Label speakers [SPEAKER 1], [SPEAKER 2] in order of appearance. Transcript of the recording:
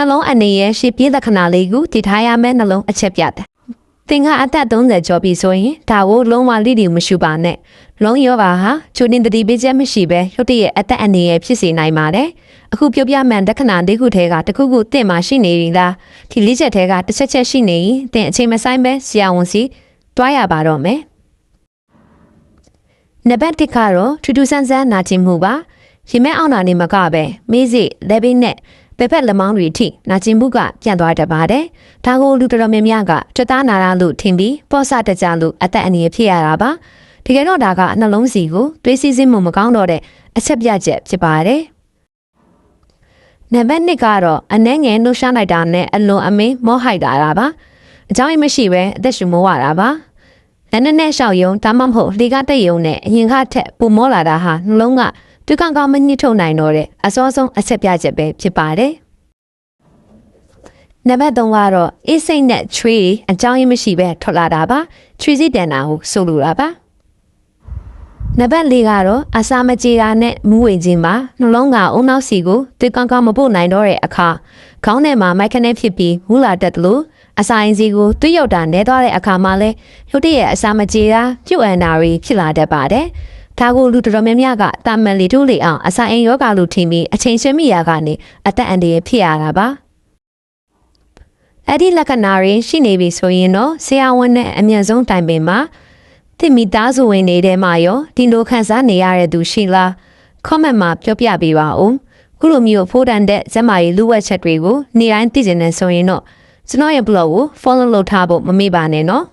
[SPEAKER 1] နှလုံးအနေရဲ့ရှေ့ပြေးလက္ခဏာလေးကိုတည်ထားရမယ့်နှလုံးအချက်ပြတယ်သင်ကအသက်30ကျော်ပြီဆိုရင်ဒါကိုလုံးဝလိတိမရှိပါနဲ့လုံးရောပါဟာချိုတင်တတိပေးချက်မရှိပဲရုတ်တရက်အသက်အနေရဲ့ဖြစ်စေနိုင်ပါတယ်အခုပြောပြမှန်လက္ခဏာလေးခုထဲကတစ်ခုခုသင်မှာရှိနေပြီလားဒီလေးချက်ထဲကတစ်ချက်ရှိနေရင်သင်အချိန်မဆိုင်ပဲဆရာဝန်စီတွားရပါတော့မယ်နံပါတ်1ကတော့ထူးထူးဆန်းဆန်းနာကျင်မှုပါရင်မဲအောင်နာနေမကပဲမေးစိလက်ပိနဲ့ပက်ဖက်လက်မောင်းတွေထိနာကျင်မှုကပြန့်သွားတတ်ပါတယ်ဒါကိုလူတော်များများကကြွသားနာရလို့ထင်ပြီးပေါ့ဆတကြလို့အသက်အန္တရာယ်ဖြစ်ရတာပါတကယ်တော့ဒါကနှလုံးစီကိုသွေးစီးဆင်းမှုမကောင်းတော့တဲ့အချက်ပြချက်ဖြစ်ပါတယ်နံပါတ်2ကတော့အနှဲငယ်နှုတ်ရှားလိုက်တာနဲ့အလွန်အမင်းမောဟိုက်တာပါအကြောင်းရင်းမရှိပဲအသက်ရှူမိုးရတာပါလက်နဲ့ရှောက်ယုံဒါမှမဟုတ်လေကတက်ယုံနဲ့အရင်ကထက်ပုံမောလာတာဟာနှလုံးကသူကောင်းမညှိထုတ်နိုင်တော့တဲ့အစောဆုံးအချက်ပြချက်ပဲဖြစ်ပါတယ်နံပါတ်3ကတော့အေးစိတ်နဲ့ tree အကြောင်းရင်းမရှိပဲထွက်လာတာပါ tree စီတန်တာကိုဆိုလိုတာပါနံပါတ်4ကတော့အစာမကြေတာနဲ့မူးဝေခြင်းပါနှလုံးကအုံနောက်စီကိုသူကောင်းမပို့နိုင်တော့တဲ့အခါခေါင်းထဲမှာမိုက်ခနဲ့ဖြစ်ပြီးမူးလာတတ်တယ်လို့အစာရင်စီကိုသွေးရောက်တာနဲသွားတဲ့အခါမှာလဲရုတ်တရက်အစာမကြေတာပြုတ်အန်တာတွေဖြစ်လာတတ်ပါတယ်ဒါကိုလူတော်များများကတာမန်လီတို့လေအောင်အစာအိမ်ယောဂါလို့ထင်ပြီးအချိန်ဆွေးမိရာကနေအသက်အန္တရာယ်ဖြစ်ရတာပါအဲ့ဒီလက္ခဏာတွေရှိနေပြီဆိုရင်တော့ဆရာဝန်နဲ့အမြန်ဆုံးတိုင်ပင်မှာသင်မိသားစုဝင်နေတဲ့မှာရောဒီလိုခံစားနေရတဲ့သူရှိလား comment မှာပြောပြပေးပါဦးခုလိုမျိုးဖိုးတန်တဲ့ဇက်မာရီလူဝက်ချက်တွေကိုနေ့တိုင်းသိကျင်နေဆိုရင်တော့ကျွန်တော်ရဲ့ blog ကို follow လုပ်ထားဖို့မမေ့ပါနဲ့နော်